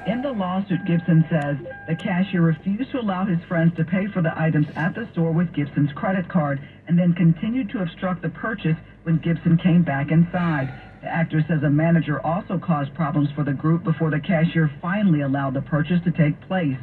In the lawsuit, Gibson says the cashier refused to allow his friends to pay for the items at the store with Gibson's credit card and then continued to obstruct the purchase when Gibson came back inside. The actor says a manager also caused problems for the group before the cashier finally allowed the purchase to take place.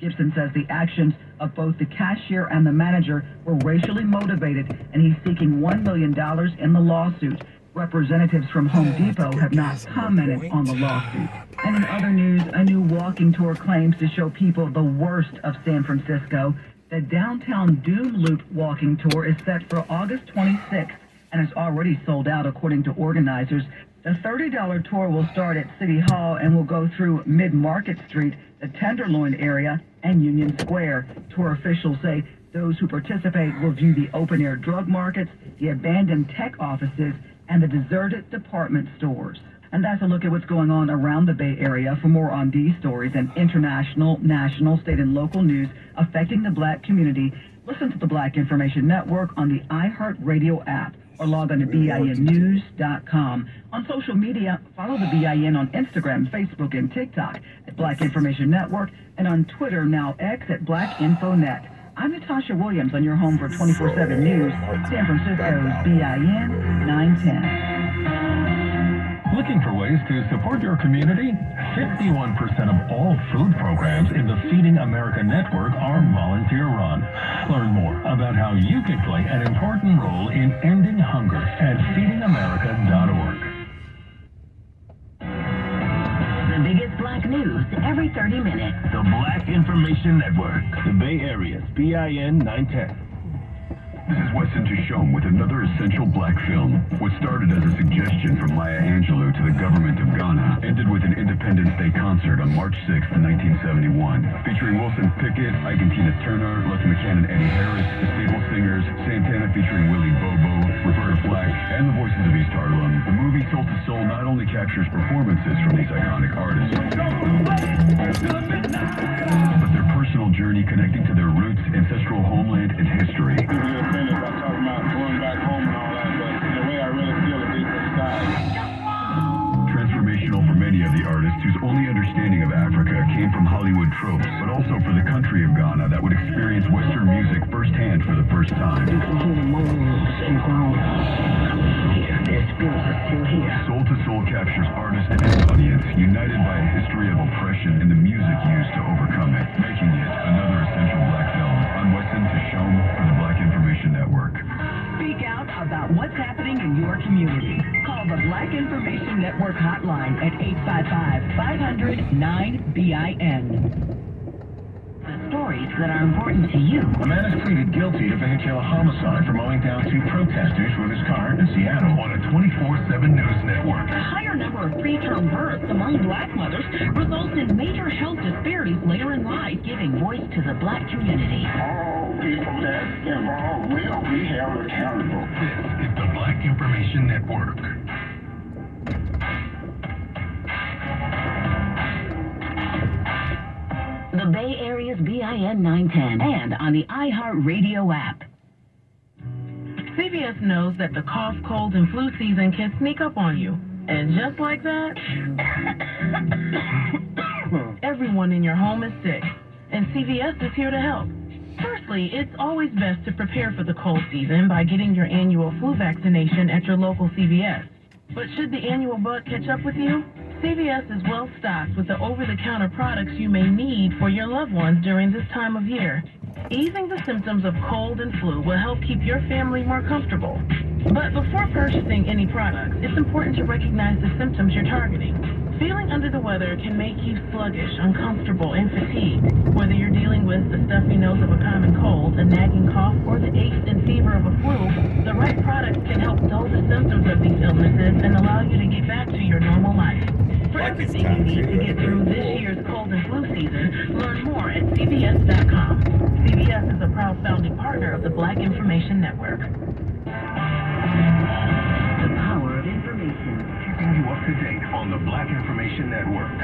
Gibson says the actions of both the cashier and the manager were racially motivated, and he's seeking $1 million in the lawsuit. Representatives from Home Depot have not commented on the lawsuit. And in other news, a new walking tour claims to show people the worst of San Francisco. The Downtown Doom Loop walking tour is set for August 26th and is already sold out according to organizers. The $30 tour will start at City Hall and will go through Mid-Market Street, the Tenderloin area, and Union Square. Tour officials say those who participate will view the open-air drug markets, the abandoned tech offices, and the deserted department stores. And that's a look at what's going on around the Bay Area. For more on these stories and international, national, state, and local news affecting the Black community, listen to the Black Information Network on the iHeartRadio app or log on to BINnews.com. On social media, follow the BIN on Instagram, Facebook, and TikTok at Black Information Network, and on Twitter, now X, at BlackInfoNet. I'm Natasha Williams on your home for 24/7 News, San Francisco's BIN 910. Looking for ways to support your community? 51% of all food programs in the Feeding America network are volunteer-run. Learn more about how you can play an important role in ending hunger at feedingamerica.org. The biggest Black news every 30 minutes. The Black Information Network. The Bay Area's BIN 910. This is Weston Tishome with another essential Black film. What started as a suggestion from Maya Angelou to the government of Ghana ended with an Independence Day concert on March 6, 1971, featuring Wilson Pickett, Ike and Tina Turner, Les McCann and Eddie Harris, the Stable Singers, Santana featuring Willie Bobo, Roberta Flack, and the Voices of East Harlem. The movie Soul to Soul not only captures performances from these iconic artists, but their personal journey connecting to their roots, ancestral homeland, and history. About talking about going back home and all that, but in a way I really feel a deep inside. Transformational for many of the artists whose only understanding of Africa came from Hollywood tropes, but also for the country of Ghana that would experience Western music firsthand for the first time. You can hear the moans and groans. Here, their spirits are still here. Soul to Soul captures artists and its audience united by a history of oppression and the music used to overcome it, making it another essential Black film. I'm Weston Tishome for the Black Information Network. Speak out about what's happening in your community. Call the Black Information Network hotline at 855-500-9BIN. The stories that are important to you. A man is pleaded guilty to vehicular homicide for mowing down two protesters with his car in Seattle on a 24/7 news network. A higher number of preterm births among Black mothers results in major health disparities later in life, Giving voice to the Black community. All people that's involved will be held accountable. This is the Black Information Network. The Bay Area's BIN 910 and on the iHeartRadio app. CVS knows that the cough, cold, and flu season can sneak up on you. And just like that, everyone in your home is sick. And CVS is here to help. Firstly, it's always best to prepare for the cold season by getting your annual flu vaccination at your local CVS. But should the annual bug catch up with you? CVS is well stocked with the over-the-counter products you may need for your loved ones during this time of year. Easing the symptoms of cold and flu will help keep your family more comfortable. But before purchasing any products, it's important to recognize the symptoms you're targeting. Feeling under the weather can make you sluggish, uncomfortable, and fatigued. Whether you're dealing with the stuffy nose of a common cold, a nagging cough, or the aches and fever of a flu, the right products can help dull the symptoms of these illnesses and allow you to get back to your normal life. For everything you need to get through this year's cold and flu season, learn more at CVS.com. CVS is a proud founding partner of the Black Information Network. The power of information. Keeping you up to date on the Black Information Network.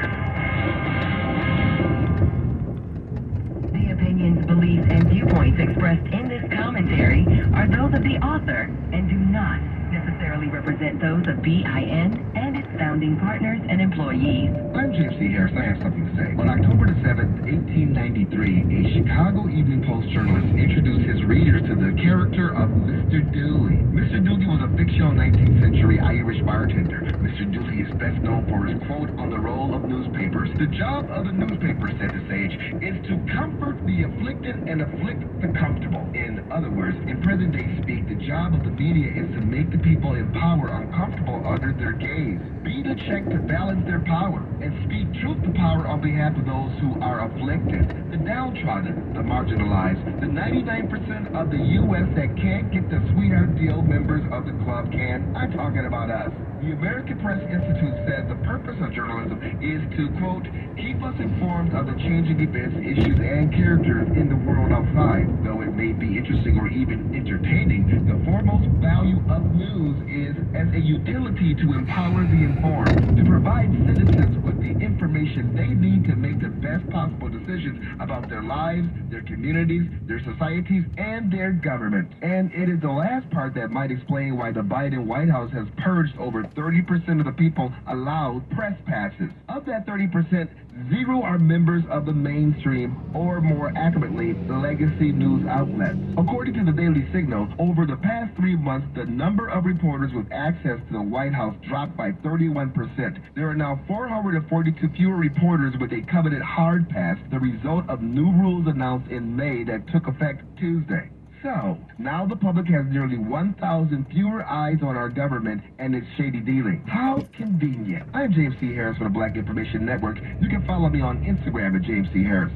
The opinions, beliefs, and viewpoints expressed in this commentary are those of the author and do not necessarily represent those of BIN and its founders. founding partners and employees. I'm James C. Harris. I have something to say. On October the 7th, 1893, a Chicago Evening Post journalist introduced his readers to the character of Mr. Dooley. Mr. Dooley was a fictional 19th century Irish bartender. Mr. Dooley is best known for his quote on the roll of newspapers. The job of the newspaper, said the sage, is to comfort the afflicted and afflict the comfortable. In other words, in present day speak, the job of the media is to make the people in power uncomfortable under their gaze. Be the check to balance their power, and speak truth to power on behalf of those who are afflicted, the downtrodden, the marginalized, the 99% of the U.S. that can't get the sweetheart deal members of the club can. I'm talking about us. The American Press Institute says the purpose of journalism is to, quote, keep us informed of the changing events, issues, and characters in the world outside. Though it may be interesting or even entertaining, the foremost value of news is as a utility to empower the informed, to provide citizens with the information they need to make the best possible decisions about their lives, their communities, their societies, and their government. And it is the last part that might explain why the Biden White House has purged over 30% of the people allowed press passes. Of that 30%, 0 are members of the mainstream, or more accurately, legacy news outlets. According to the Daily Signal, over the past 3 months, the number of reporters with access to the White House dropped by 31%. There are now 442 fewer reporters with a coveted hard pass, the result of new rules announced in May that took effect Tuesday. So, now the public has nearly 1,000 fewer eyes on our government and its shady dealing. How convenient. I'm James C. Harris from the Black Information Network. You can follow me on Instagram at James C. Harris.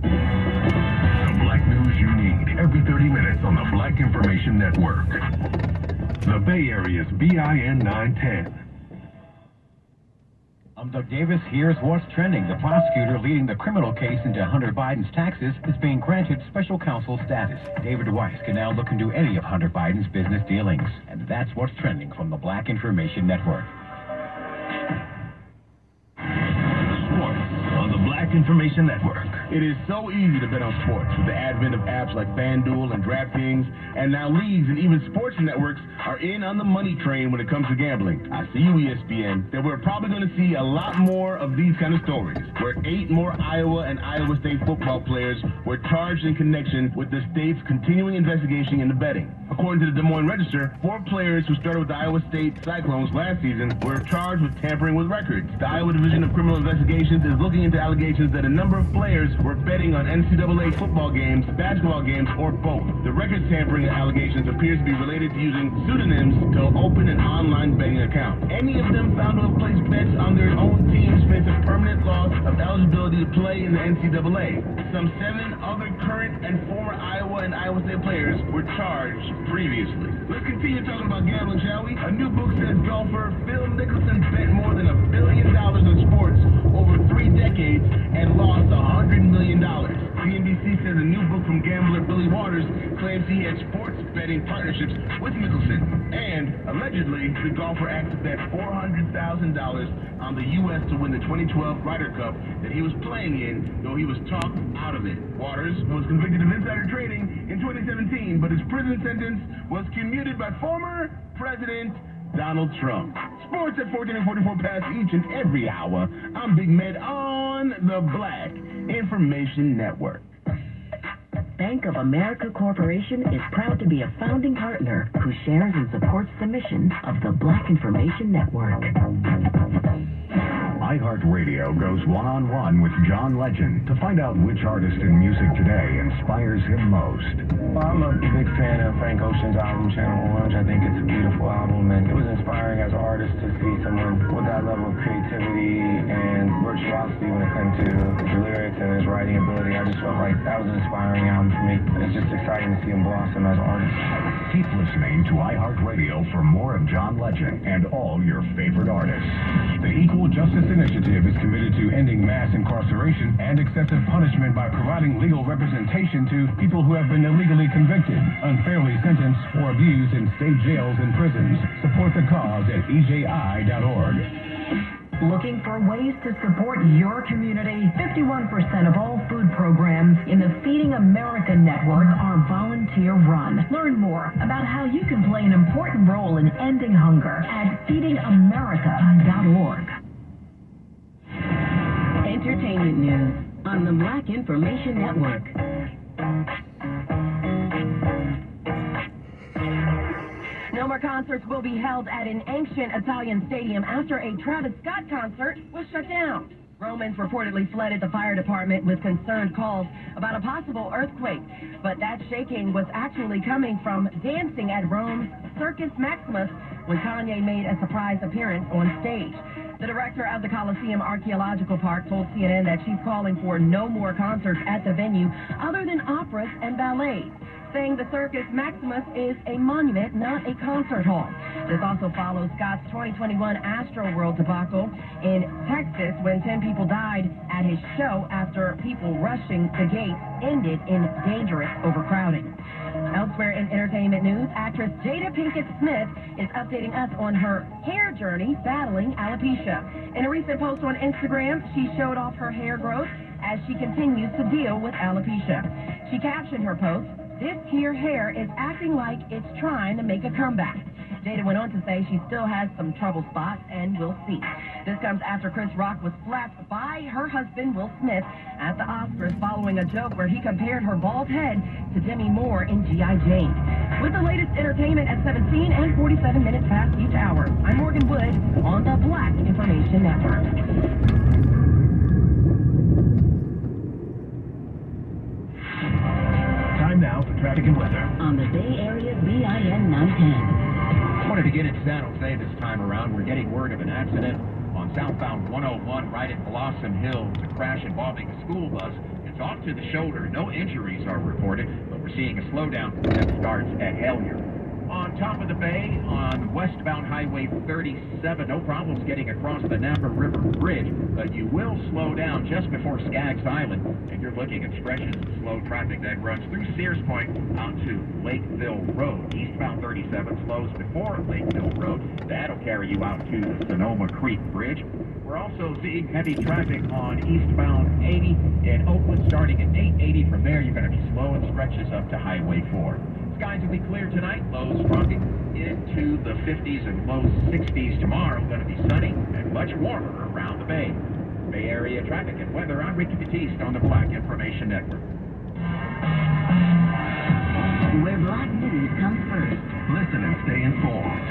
The Black news you need every 30 minutes on the Black Information Network. The Bay Area's BIN 910. I'm Doug Davis. Here's what's trending. The prosecutor leading the criminal case into Hunter Biden's taxes is being granted special counsel status. David Weiss can now look into any of Hunter Biden's business dealings. And that's what's trending from the Black Information Network. Sports on the Black Information Network. It is so easy to bet on sports with the advent of apps like FanDuel and DraftKings, and now leagues and even sports networks are in on the money train when it comes to gambling. I see you, ESPN, that we're probably going to see a lot more of these kind of stories, where 8 more Iowa and Iowa State football players were charged in connection with the state's continuing investigation into betting. According to the Des Moines Register, 4 players who started with the Iowa State Cyclones last season were charged with tampering with records. The Iowa Division of Criminal Investigations is looking into allegations that a number of players were betting on NCAA football games, basketball games, or both. The record tampering allegations appears to be related to using pseudonyms to open an online betting account. Any of them found to have placed bets on their own teams face a permanent loss of eligibility to play in the NCAA. Some 7 other current and former Iowa and Iowa State players were charged previously. Let's continue talking about gambling, shall we? A new book says golfer Phil Mickelson bet more than $1 billion in sports over 3 decades and lost $100 million. CNBC says a new book from gambler Billy Waters claims he had sports betting partnerships with Mickelson. And allegedly, the golfer asked to bet $400,000 on the U.S. to win the 2012 Ryder Cup that he was playing in, though he was talked out of it. Waters was convicted of insider trading in 2017, but his prison sentence was commuted by former President Donald Trump. Sports at 14 and 44 past each and every hour. I'm Big Med on the Black Information Network. Bank of America Corporation is proud to be a founding partner who shares and supports the mission of the Black Information Network. iHeartRadio goes one-on-one with John Legend to find out which artist in music today inspires him most. Well, I'm a big fan of Frank Ocean's album, Channel Orange. I think it's a beautiful album, and it was inspiring as an artist to see someone with that level of creativity and virtuosity when it comes to his lyrics and his writing ability. I just felt like that was an inspiring album for me. It's just exciting to see him blossom as an artist. Keep listening to iHeartRadio for more of John Legend and all your favorite artists. The Equal Justice Initiative is committed to ending mass incarceration and excessive punishment by providing legal representation to people who have been illegally convicted, unfairly sentenced, or abused in state jails and prisons. Support the cause at EJI.org. Looking for ways to support your community? 51% of all food programs in the Feeding America network are volunteer-run. Learn more about how you can play an important role in ending hunger at feedingamerica.org. Entertainment news on the Black Information Network. No more concerts will be held at an ancient Italian stadium after a Travis Scott concert was shut down. Romans reportedly flooded the fire department with concerned calls about a possible earthquake. But that shaking was actually coming from dancing at Rome's Circus Maximus when Kanye made a surprise appearance on stage. The director of the Coliseum Archaeological Park told CNN that she's calling for no more concerts at the venue other than operas and ballets, saying the Circus Maximus is a monument, not a concert hall. This also follows Scott's 2021 Astroworld debacle in Texas when 10 people died at his show after people rushing the gates ended in dangerous overcrowding. Elsewhere in entertainment news, actress Jada Pinkett Smith is updating us on her hair journey battling alopecia. In a recent post on Instagram, she showed off her hair growth as she continues to deal with alopecia. She captioned her post, "This here hair is acting like it's trying to make a comeback." Jada went on to say she still has some trouble spots, and we'll see. This comes after Chris Rock was slapped by her husband, Will Smith, at the Oscars following a joke where he compared her bald head to Demi Moore in G.I. Jane. With the latest entertainment at 17 and 47 minutes past each hour, I'm Morgan Wood on the Black Information Network. Time now for traffic and weather. On the Bay Area BIN 910. Want to begin in San Jose this time around. We're getting word of an accident on southbound 101 right at Blossom Hill. It's a crash involving a school bus. It's off to the shoulder. No injuries are reported, but we're seeing a slowdown that starts at Hellier. On top of the bay, on westbound Highway 37, no problems getting across the Napa River Bridge, but you will slow down just before Skaggs Island, and you're looking at stretches of slow traffic that runs through Sears Point out to Lakeville Road. Eastbound 37 slows before Lakeville Road. That'll carry you out to the Sonoma Creek Bridge. We're also seeing heavy traffic on eastbound 80 in Oakland, starting at 880. From there, you're going to be slow and stretches up to Highway 4. Skies will be clear tonight, lows dropping into the 50s and low 60s tomorrow. Going to be sunny and much warmer around the Bay. Bay Area traffic and weather, I'm Ricky Batiste on the Black Information Network. Where Black news comes first. Listen and stay informed.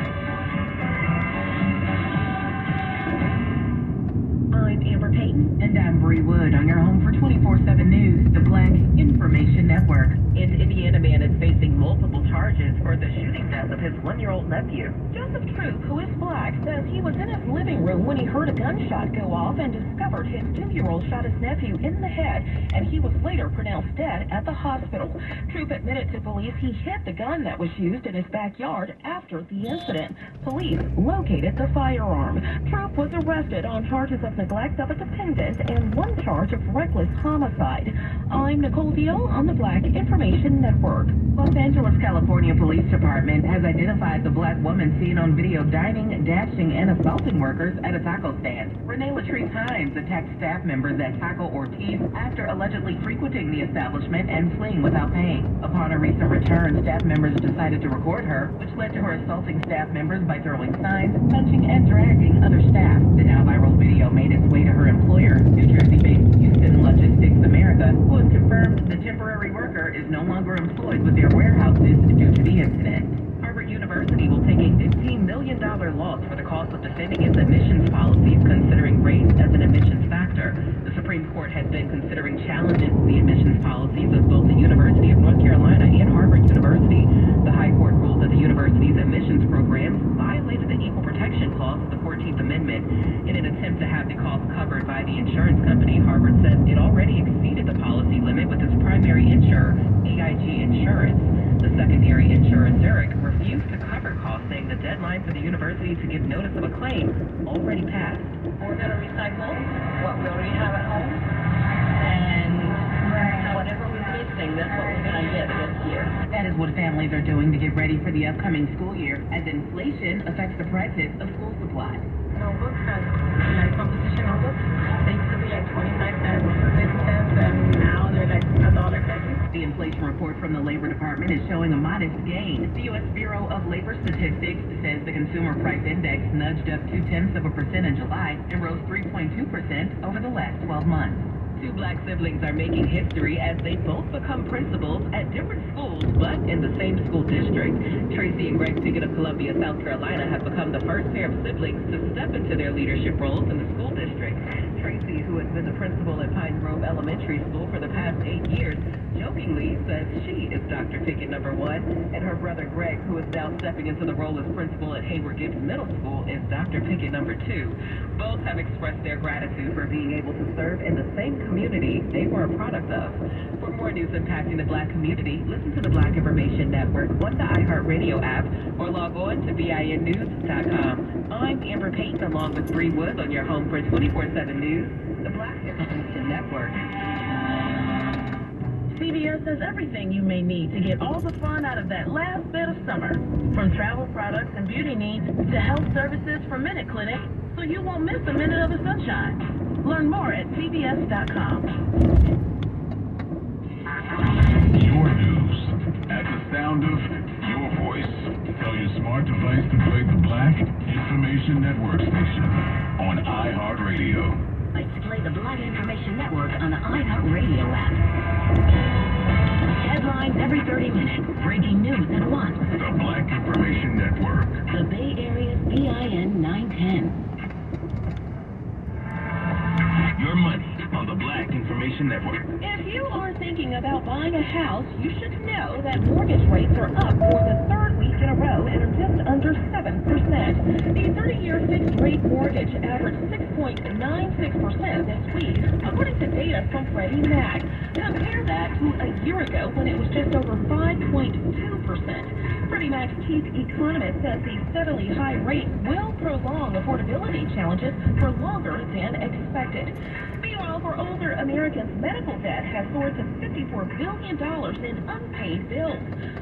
I'm Amber Payton. And I'm Bree Wood on your home for 24/7 News, the Black Information Network. An Indiana man is facing multiple charges for the shooting death of his 1-year-old nephew. Joseph Troop, who is black, says he was in his living room when he heard a gunshot go off and discovered his 2-year-old shot his nephew in the head, and he was later pronounced dead at the hospital. Troop admitted to police he hid the gun that was used in his backyard after the incident. Police located the firearm. Troop was arrested on charges of neglect of a dependent and one charge of reckless homicide. I'm Nicole Deal on the Black Information Network. Los Angeles, California Police Department has identified the black woman seen on video dining, dashing, and assaulting workers at a taco stand. Renee Latrice Hines attacked staff members at Taco Ortiz after allegedly frequenting the establishment and fleeing without paying. Upon her recent return, staff members decided to record her, which led to her assaulting staff members by throwing signs, punching, and dragging other staff. The now viral video made its way to her employer, New Jersey-based Houston Logistics America, who has confirmed the temporary worker is no longer employed with their warehouses due to the incident. Harvard University will take a $15 million loss for the cost of defending its admissions policies, considering race as an admissions factor. The Supreme Court has been considering challenges to the admissions policies of both the University of North Carolina and Harvard University. The High Court ruled that the university's admissions programs violated the Equal Protection Clause of the 14th Amendment. In an attempt to have the cost covered by the insurance company, Harvard says it already exceeded the policy limit with its primary insurer, AIG Insurance. The secondary insurer, Zurich, refused to cover costs, saying the deadline for the university to give notice of a claim already passed. We're going to recycle what we already have at home, and whatever we're missing, that's what we're going to get this year. That is what families are doing to get ready for the upcoming school year, as inflation affects the prices of school supplies. notebooks and like composition notebooks. They used to be like 25 cents or 50 cents, and now they're like $1.50. The inflation report from the Labor Department is showing a modest gain. The U.S. Bureau of Labor Statistics says the Consumer Price Index nudged up 0.2% in July and rose 3.2% over the last 12 months. Two black siblings are making history as they both become principals at different schools, but in the same school district. Tracy and Greg Pickett of Columbia, South Carolina, have become the first pair of siblings to step into their leadership roles in the school district. Tracy, who has been the principal at Pine Grove Elementary School for the past 8 years, jokingly says she is Dr. Pickett number 1, and her brother Greg, who is now stepping into the role as principal at Hayward Gibbs Middle School, is Dr. Pickett number 2. Both have expressed their gratitude for being able to serve in the same community they were a product of. For more news impacting the black community, listen to the Black Information Network on the iHeartRadio app or log on to BINnews.com. I'm Amber Payton along with Bree Wood on your home for 24/7 News, the Black Information Network. CVS has everything you may need to get all the fun out of that last bit of summer. From travel products and beauty needs to health services from Minute Clinic, so you won't miss a minute of the sunshine. Learn more at CVS.com. Your news at the sound of your voice. Tell your smart device to play the Black Information Network station on iHeartRadio. To play the Black Information Network on the iHeartRadio app. Headlines every 30 minutes. Breaking news at once. The Black Information Network. The Bay Area's BIN 910. Your money on the Black Information Network. If you are thinking about buying a house, you should know that mortgage rates are up for the third week in a row and are just under 7%. The 30-year fixed-rate mortgage averaged 6.96% this week, according to data from Freddie Mac. Compare that to a year ago when it was just over 5.2%. Freddie Mac's chief economist says the steadily high rates will prolong affordability challenges for longer than expected. Meanwhile, for older Americans, medical debt has soared to $54 billion in unpaid bills.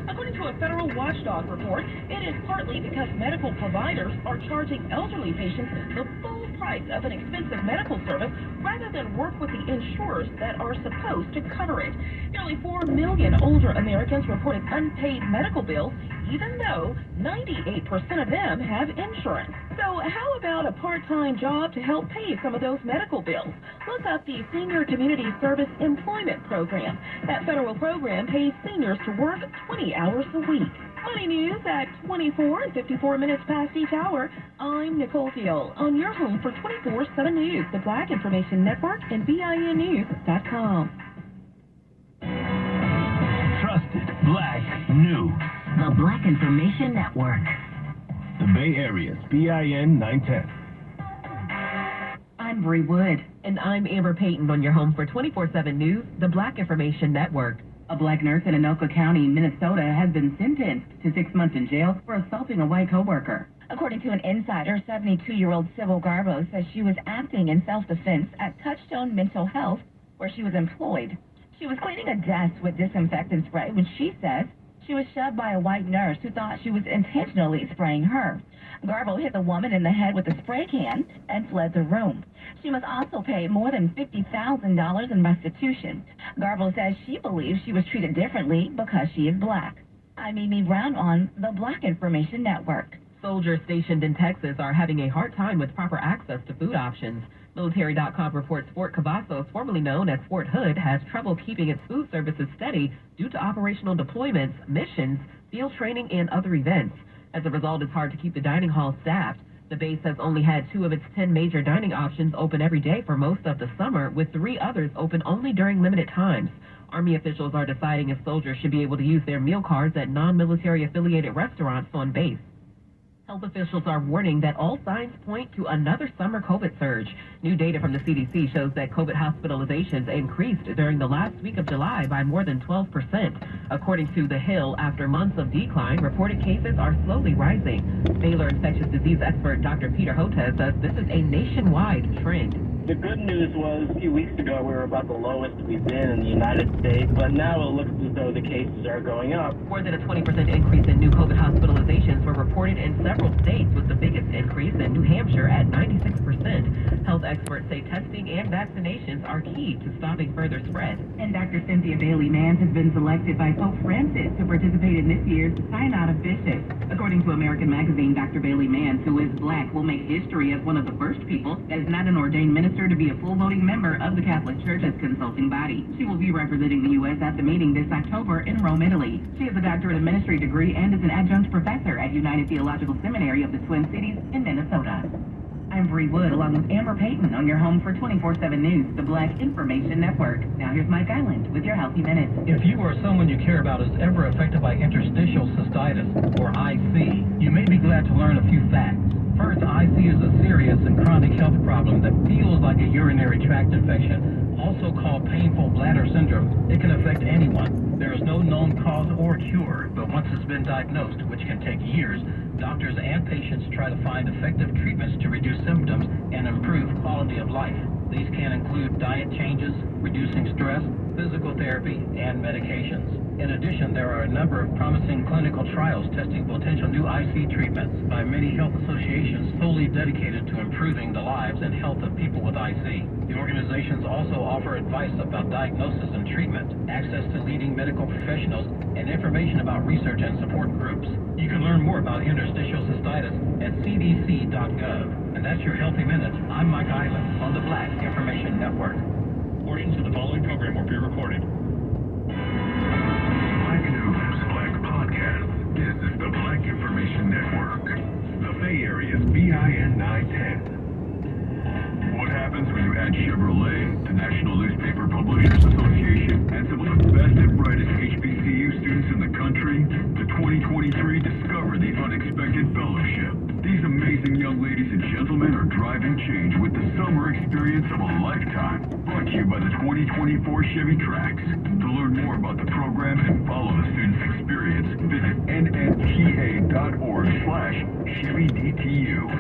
According to a federal watchdog report, it is partly because medical providers are charging elderly patients the full price of an expensive medical service rather than work with the insurers that are supposed to cover it. Nearly 4 million older Americans reported unpaid medical bills, even though 98% of them have insurance. So how about a part-time job to help pay some of those medical bills? Look up the Senior Community Service Employment Program. That federal program pays seniors to work 20 hours a week. Money news at 24 and 54 minutes past each hour. I'm Nicole Thiel on your home for 24/7 News, the Black Information Network, and BINnews.com. Trusted Black News. The Black Information Network. The Bay Area's BIN 910. I'm Bree Wood. And I'm Amber Payton on your home for 24/7 News, the Black Information Network. A black nurse in Anoka County, Minnesota, has been sentenced to 6 months in jail for assaulting a white coworker. According to an insider, 72-year-old Sybil Garbo says she was acting in self-defense at Touchstone Mental Health, where she was employed. She was cleaning a desk with disinfectant spray when she says she was shoved by a white nurse who thought she was intentionally spraying her. Garbo hit the woman in the head with a spray can and fled the room. She must also pay more than $50,000 in restitution. Garbo says she believes she was treated differently because she is black. I'm Mimi Brown on the Black Information Network. Soldiers stationed in Texas are having a hard time with proper access to food options. Military.com reports Fort Cavazos, formerly known as Fort Hood, has trouble keeping its food services steady due to operational deployments, missions, field training, and other events. As a result, it's hard to keep the dining hall staffed. The base has only had 2 of its 10 major dining options open every day for most of the summer, with 3 others open only during limited times. Army officials are deciding if soldiers should be able to use their meal cards at non-military affiliated restaurants on base. Health officials are warning that all signs point to another summer COVID surge. New data from the CDC shows that COVID hospitalizations increased during the last week of July by more than 12%. According to The Hill, after months of decline, reported cases are slowly rising. Baylor infectious disease expert Dr. Peter Hotez says this is a nationwide trend. The good news was a few weeks ago we were about the lowest we've been in the United States, but now it looks as though the cases are going up. More than a 20% increase in new COVID hospitalizations were reported in several states, with the biggest increase in New Hampshire at 96%. Health experts say testing and vaccinations are key to stopping further spread. And Dr. Cynthia Bailey-Mann has been selected by Pope Francis to participate in this year's Synod of Bishops. According to American Magazine, Dr. Bailey-Mann, who is Black, will make history as one of the first people that is not an ordained minister to be a full voting member of the Catholic Church's consulting body. She will be representing the U.S. at the meeting this October in Rome, Italy. She has a doctorate of ministry degree and is an adjunct professor at United Theological Seminary of the Twin Cities in Minnesota. I'm Bree Wood, along with Amber Payton, on your home for 24/7 News, the Black Information Network. Now here's Mike Island with your Healthy Minute. If you or someone you care about is ever affected by interstitial cystitis, or IC, you may be glad to learn a few facts. First, IC is a serious and chronic health problem that feels like a urinary tract infection, also called painful bladder syndrome. It can affect anyone. There is no known cause or cure, but once it's been diagnosed, which can take years, doctors and patients try to find effective treatments to reduce symptoms and improve quality of life. These can include diet changes, reducing stress, physical therapy, and medications. In addition, there are a number of promising clinical trials testing potential new IC treatments by many health associations solely dedicated to improving the lives and health of people with IC. The organizations also offer advice about diagnosis and treatment, access to leading medical professionals, and information about research and support groups. You can learn more about interstitial cystitis at cdc.gov. And that's your Healthy Minute. I'm Mike Island on the Black Information Network. Portions of the following program were pre-recorded. Black News, Black Podcast. This is the Black Information Network. The Bay Area's BIN 910. What happens when you add Chevrolet, the National Newspaper Publishers Association, and some of the best and brightest HBCU students in the country? The 2023 Discover the Unexpected Fellowship. These amazing young ladies and gentlemen are driving change with the summer experience of a lifetime. Brought to you by the 2024 Chevy Trax. To learn more about the program and follow the students' experience, visit nnta.org/ChevyDTU.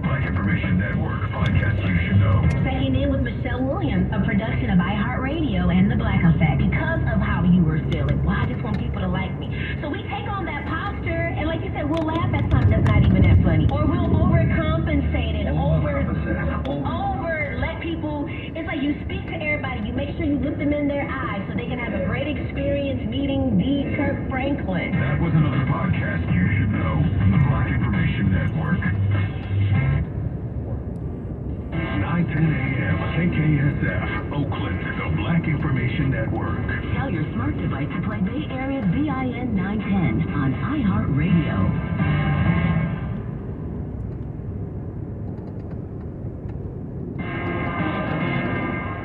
Black Information Network, podcast you should know. Checking in with Michelle Williams, a production of iHeartRadio and The Black Effect. Because of how you were feeling, well, I just want people to like me. So we take on that posture, and like you said, we'll laugh at something that's not even that funny. Or we'll overcompensate it, let people, it's like you speak to everybody, you make sure you look them in their eyes so they can have a great experience meeting D. Kirk Franklin. That was another podcast you should know from the Black Information Network. 9:10 a.m. KKSF, Oakland, the Black Information Network. Tell your smart device to play Bay Area's BIN 910 on iHeartRadio.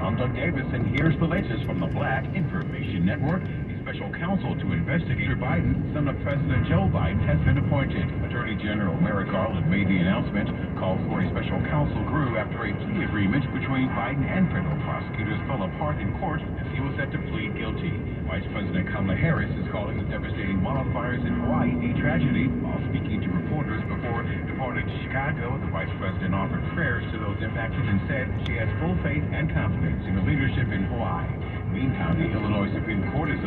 I'm Doug Davis, and here's the latest from the Black Information Network. The special counsel to investigate Biden, son of President Joe Biden, has been appointed. Attorney General Merrick Garland made the announcement, called for a special counsel grew after a plea agreement between Biden and federal prosecutors fell apart in court as he was set to plead guilty. Vice President Kamala Harris is calling the devastating wildfires in Hawaii a tragedy. While speaking to reporters before departing to Chicago, the Vice President offered prayers to those impacted and said she has full faith and confidence in the leadership in Hawaii. Meantime, the Illinois Supreme Court is